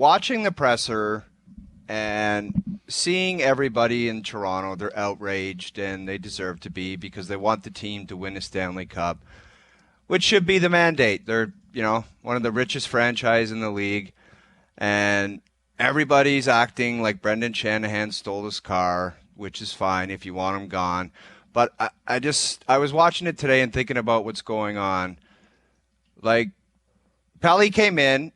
watching the presser and seeing everybody in Toronto, they're outraged, and they deserve to be because they want the team to win a Stanley Cup, which should be the mandate. They're, one of the richest franchise in the league, and everybody's acting like Brendan Shanahan stole his car, which is fine if you want him gone. But I was watching it today and thinking about what's going on. Like, Pelly came in,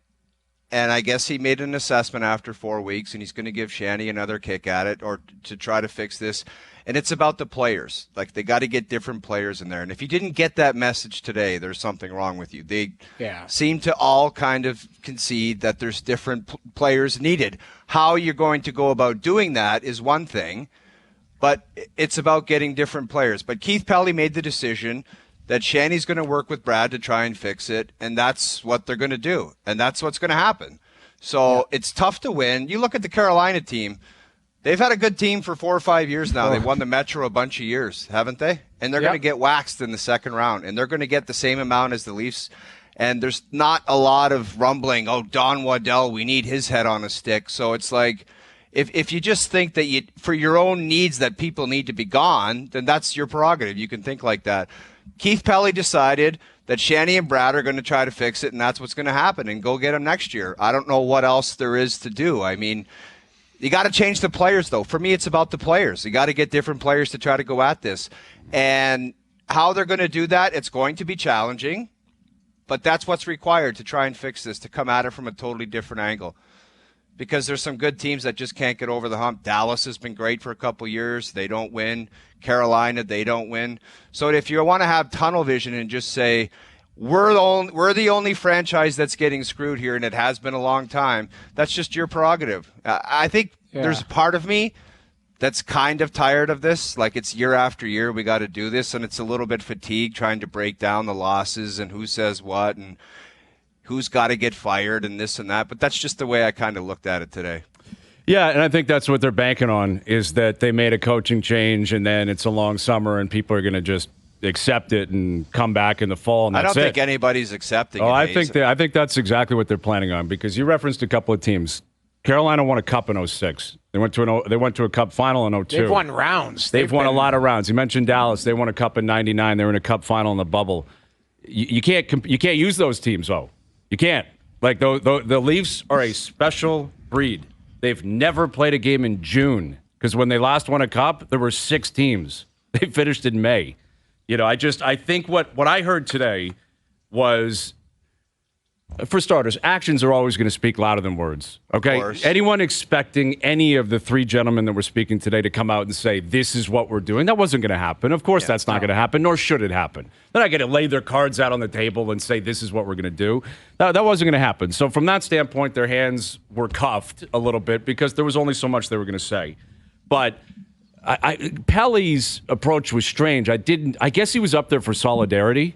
and I guess he made an assessment after 4 weeks, and he's going to give Shanny another kick at it or to try to fix this. And it's about the players. Like, they got to get different players in there. And if you didn't get that message today, there's something wrong with you. They seem to all kind of concede that there's different players needed. How you're going to go about doing that is one thing, but it's about getting different players. But Keith Pelly made the decision that Shanny's going to work with Brad to try and fix it, and that's what they're going to do, and that's what's going to happen. So It's tough to win. You look at the Carolina team. They've had a good team for 4 or 5 years now. They've won the Metro a bunch of years, haven't they? And they're going to get waxed in the second round, and they're going to get the same amount as the Leafs. And there's not a lot of rumbling, Don Waddell, we need his head on a stick. So it's like, if you just think that for your own needs that people need to be gone, then that's your prerogative. You can think like that. Keith Pelly decided that Shanny and Brad are going to try to fix it, and that's what's going to happen, and go get him next year. I don't know what else there is to do. I mean, you got to change the players, though. For me, it's about the players. You got to get different players to try to go at this. And how they're going to do that, it's going to be challenging, but that's what's required to try and fix this, to come at it from a totally different angle. Because there's some good teams that just can't get over the hump. Dallas has been great for a couple years. They don't win. Carolina, they don't win. So if you want to have tunnel vision and just say, we're the only franchise that's getting screwed here, and it has been a long time, that's just your prerogative. I think there's a part of me that's kind of tired of this. Like, it's year after year, we got to do this, and it's a little bit fatigued trying to break down the losses and who says what and who's got to get fired and this and that. But that's just the way I kind of looked at it today. Yeah, and I think that's what they're banking on, is that they made a coaching change, and then it's a long summer, and people are going to just accept it and come back in the fall, and that's I don't think anybody's accepting it. I think that's exactly what they're planning on, because you referenced a couple of teams. Carolina won a cup in 06. They went to a cup final in 02. They've won rounds. They've won a lot of rounds. You mentioned Dallas. They won a cup in 99. They were in a cup final in the bubble. You can't use those teams, though. You can't. Like, the Leafs are a special breed. They've never played a game in June, because when they last won a cup, there were 6 teams. They finished in May. I think what I heard today was, for starters, actions are always going to speak louder than words. Okay? Anyone expecting any of the 3 gentlemen that were speaking today to come out and say, this is what we're doing, that wasn't going to happen. Of course, that's not going to happen, nor should it happen. They're not going to lay their cards out on the table and say, this is what we're going to do. That wasn't going to happen. So from that standpoint, their hands were cuffed a little bit, because there was only so much they were going to say. But Pelly's approach was strange. I guess he was up there for solidarity,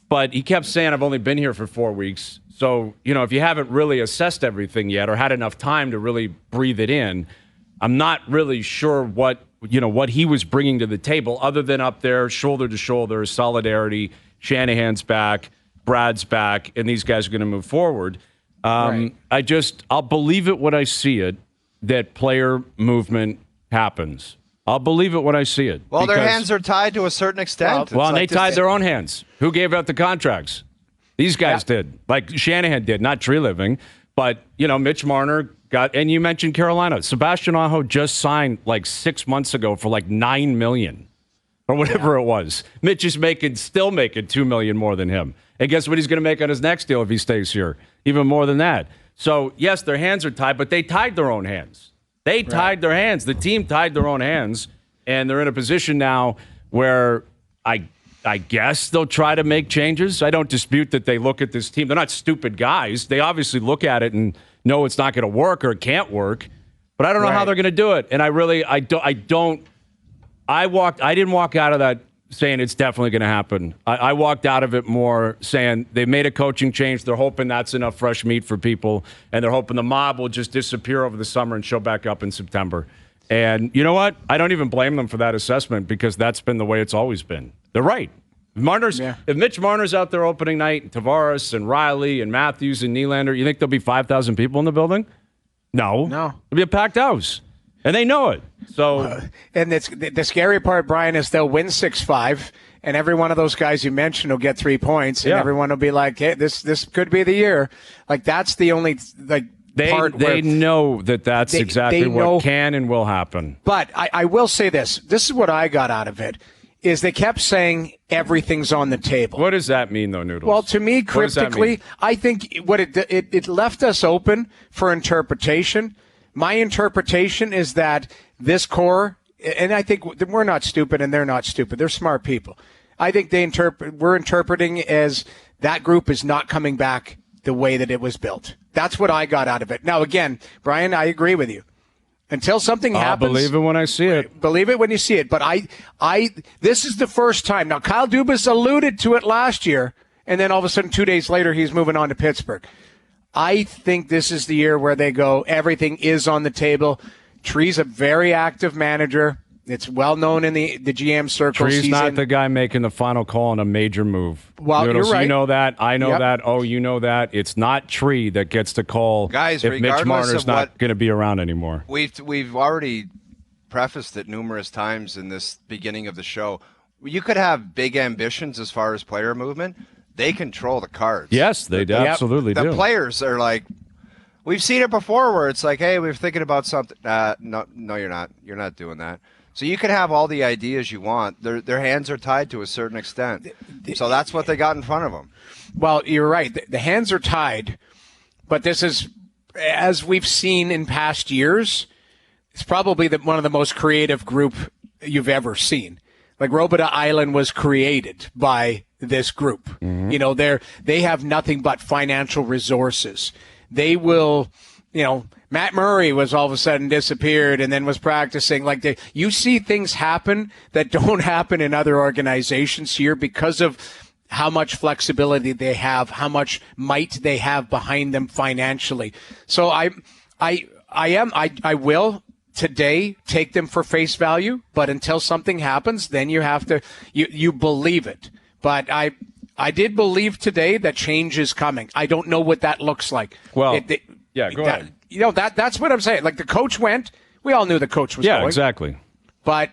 but he kept saying, I've only been here for 4 weeks. So, if you haven't really assessed everything yet or had enough time to really breathe it in, I'm not really sure what he was bringing to the table, other than up there, shoulder to shoulder, solidarity, Shanahan's back, Brad's back, and these guys are going to move forward. Right. I'll believe it when I see it, that player movement happens. I'll believe it when I see it. Well, their hands are tied to a certain extent. Well, and they tied their own hands. Who gave out the contracts? These guys did. Like Shanahan did, not Tree Living. But, Mitch Marner got, and you mentioned Carolina. Sebastian Aho just signed like 6 months ago for like $9 million or whatever it was. Mitch is still making $2 million more than him. And guess what he's going to make on his next deal if he stays here? Even more than that. So, yes, their hands are tied, but they tied their own hands. They tied their hands. The team tied their own hands, and they're in a position now where I guess they'll try to make changes. I don't dispute that they look at this team. They're not stupid guys. They obviously look at it and know it's not going to work or it can't work. But I don't know how they're going to do it. And I didn't walk out of that saying it's definitely going to happen. I walked out of it more saying they made a coaching change. They're hoping that's enough fresh meat for people, and they're hoping the mob will just disappear over the summer and show back up in September. And you know what? I don't even blame them for that assessment, because that's been the way it's always been. They're right. If Mitch Marner's out there opening night, and Tavares and Riley and Matthews and Nylander, you think there'll be 5,000 people in the building? No. It'll be a packed house. And they know it. So, and the scary part, Brian, is they'll win 6-5, and every one of those guys you mentioned will get 3 points, and everyone will be like, hey, this could be the year. Like, that's the only part they know that's exactly what can and will happen. But I will say this. This is what I got out of it, is they kept saying everything's on the table. What does that mean, though, Noodles? Well, to me, cryptically, I think what it left us open for interpretation. My interpretation is that this core, and I think we're not stupid and they're not stupid. They're smart people. I think we're interpreting as that group is not coming back the way that it was built. That's what I got out of it. Now, again, Brian, I agree with you. Until something happens, I'll believe it when I see it. Believe it when you see it. But this is the first time. Now, Kyle Dubas alluded to it last year, and then all of a sudden 2 days later he's moving on to Pittsburgh. I think this is the year where they go, everything is on the table. Tree's a very active manager. It's well known in the GM circles. Tree's not the guy making the final call on a major move. Well, Noodles, you're right. You know that. I know that. Oh, you know that. It's not Tree that gets the call. Guys, if Mitch Marner's not going to be around anymore. We've already prefaced it numerous times in this beginning of the show. You could have big ambitions as far as player movement. They control the cards. Yes, they absolutely do. The players are like, we've seen it before where it's like, hey, we're thinking about something. No, you're not. You're not doing that. So you can have all the ideas you want. Their hands are tied to a certain extent. So that's what they got in front of them. Well, you're right. The hands are tied. But this is, as we've seen in past years, it's probably one of the most creative group you've ever seen. Like Robida Island was created by this group. Mm-hmm. You know, they have nothing but financial resources. They will, Matt Murray was all of a sudden disappeared and then was practicing. Like you see things happen that don't happen in other organizations here because of how much flexibility they have, how much might they have behind them financially. So I will today take them for face value, but until something happens, then you have to, you believe it. But I did believe today that change is coming. I don't know what that looks like. Well, go ahead. That's what I'm saying. Like the coach went, we all knew the coach was going. Yeah, exactly. But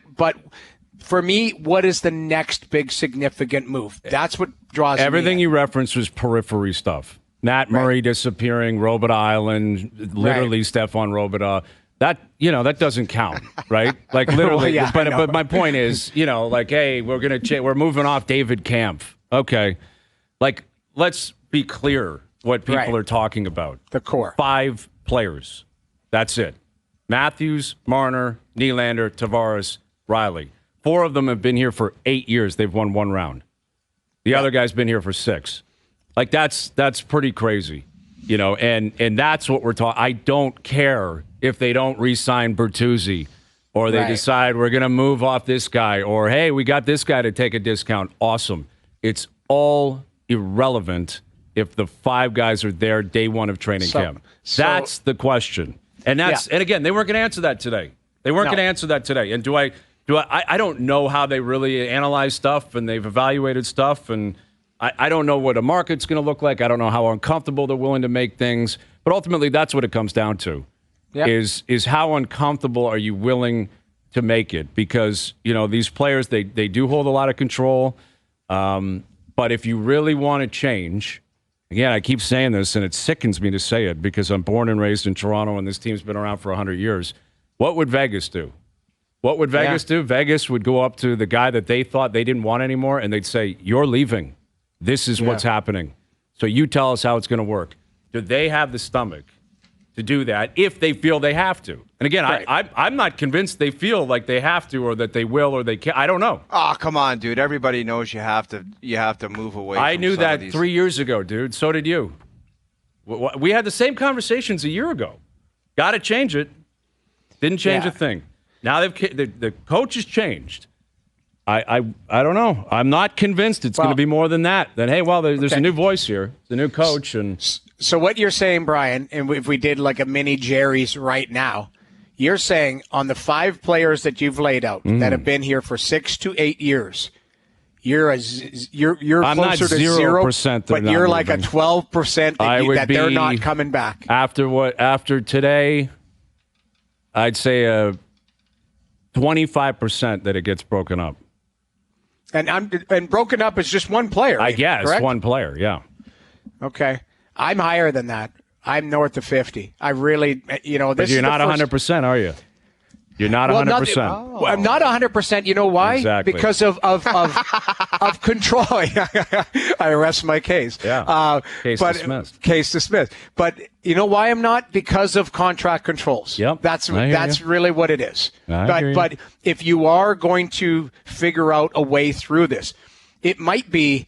for me, what is the next big significant move? That's what draws everything me you referenced was periphery stuff. Matt Murray disappearing, Robida Island, literally Stefan Robida. That doesn't count, right? Like literally. But my point is, hey, we're moving off David Kampf. Okay, like let's be clear what people are talking about. The core 5 players. That's it. Matthews, Marner, Nylander, Tavares, Riley. 4 of them have been here for 8 years. They've won 1 round. The other guy's been here for 6. Like that's pretty crazy, And that's what we're talking. I don't care if they don't re-sign Bertuzzi, or they decide we're going to move off this guy, or hey, we got this guy to take a discount. Awesome. It's all irrelevant if the 5 guys are there day one of training camp. That's the question. And and again, they weren't going to answer that today. And I don't know how they really analyze stuff and they've evaluated stuff, and I don't know what a market's going to look like. I don't know how uncomfortable they're willing to make things. But ultimately, that's what it comes down to, is how uncomfortable are you willing to make it? Because, these players, they do hold a lot of control. But if you really want to change, again, I keep saying this, and it sickens me to say it because I'm born and raised in Toronto, and this team's been around for 100 years. What would Vegas do? What would Vegas do? Vegas would go up to the guy that they thought they didn't want anymore, and they'd say, you're leaving. This is what's happening. So you tell us how it's going to work. Do they have the stomach to do that if they feel they have to? And again, I'm not convinced they feel like they have to, or that they will, or they can. I don't know. Oh, come on, dude. Everybody knows you have to move away. I knew that these. 3 years ago, dude. So did you. We had the same conversations a year ago. Got to change it. Didn't change a thing. Now the coach has changed. I don't know. I'm not convinced it's going to be more than that. Then hey, there's a new voice here. It's a new coach, and so what you're saying, Brian, and if we did like a mini Gerry's right now, you're saying on the 5 players that you've laid out that have been here for 6 to 8 years, you're I'm closer not to 0%, but you're like a 12% that they're not coming back. After today, I'd say 25% that it gets broken up. And broken up is just one player. I guess correct? one player. Yeah. Okay. I'm higher than that. I'm north of 50. I really, this But you're is not the first, 100%, are you? You're not 100%. Well, I'm not 100%. You know why? Exactly. Because of control. I rest my case. Yeah. Case dismissed. Case dismissed. But you know why I'm not? Because of contract controls. Yep. That's you. really what it is. I hear you. But if you are going to figure out a way through this, it might be,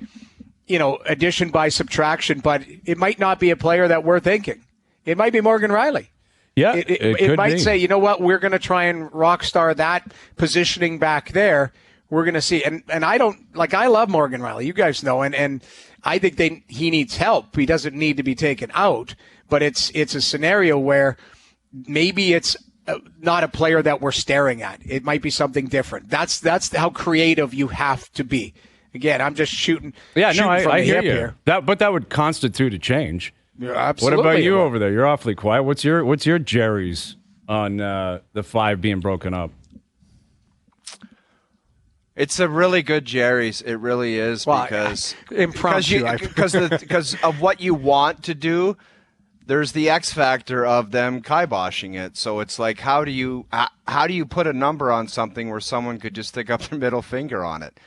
addition by subtraction, but it might not be a player that we're thinking. It might be Morgan Riley. Yeah, it might say, you know what, we're going to try and rock star that positioning back there. We're going to see. And I love Morgan Riley. You guys know. And I think he needs help. He doesn't need to be taken out. But it's a scenario where maybe it's not a player that we're staring at. It might be something different. That's how creative you have to be. Again, I'm just shooting. Yeah, shooting no, from I the hear hip you. Here. But that would constitute a change. Yeah, absolutely. What about you over there? You're awfully quiet. What's your Gerry's on the 5 being broken up? It's a really good Gerry's. It really is because of what you want to do. There's the X factor of them kiboshing it. So it's like, how do you put a number on something where someone could just stick up their middle finger on it?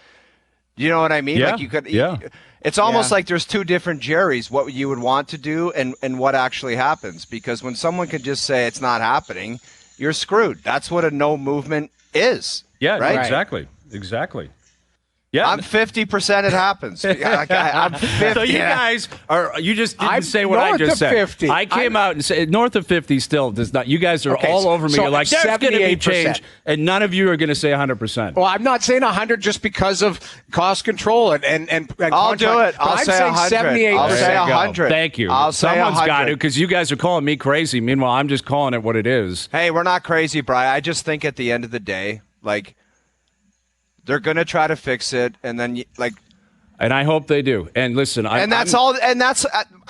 You know what I mean? Yeah. Like you could. Yeah. It's almost like there's two different Gerrys, what you would want to do and what actually happens. Because when someone could just say it's not happening, you're screwed. That's what a no movement is. Yeah, right? Exactly. Yeah, I'm 50% it happens. I'm 50. So you guys you just didn't say what I north just of said. 50. I came out and said north of 50 still does not. You guys are all over me. so You're like, there's going to be 78%. change. And none of you are going to say 100%. Well, I'm not saying 100 just because of cost control and I'll do it. I'll say 100. 78%. I'll say 100. Thank you. I'll say Someone's 100. got to, because you guys are calling me crazy. Meanwhile, I'm just calling it what it is. Hey, we're not crazy, Brian. I just think at the end of the day, like, they're going to try to fix it, and then, And I hope they do. And listen, I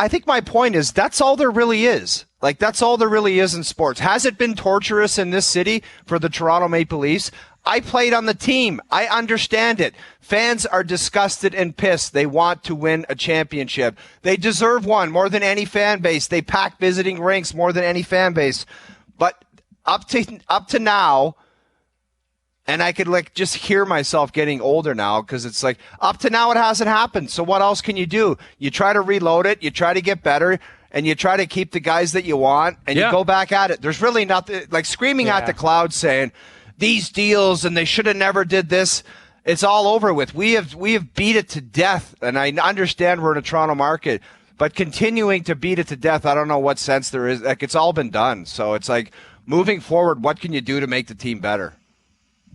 think my point is that's all there really is. Like, that's all there really is in sports. Has it been torturous in this city for the Toronto Maple Leafs? I played on the team. I understand it. Fans are disgusted and pissed. They want to win a championship. They deserve one more than any fan base. They pack visiting rinks more than any fan base. But up to now, and I could just hear myself getting older now because it's like up to now it hasn't happened. So what else can you do? You try to reload it. You try to get better. And you try to keep the guys that you want. And you go back at it. There's really nothing like screaming at the clouds saying these deals and they should have never did this. It's all over with. We have beat it to death. And I understand we're in a Toronto market. But continuing to beat it to death, I don't know what sense there is. Like, it's all been done. So it's like moving forward, what can you do to make the team better?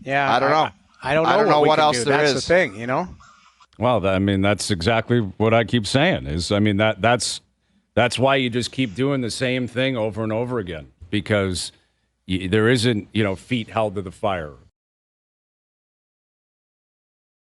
Yeah, I don't know. I don't know what else there That's is. the thing, Well, I mean, that's exactly what I keep saying. That's why you just keep doing the same thing over and over again because there isn't, feet held to the fire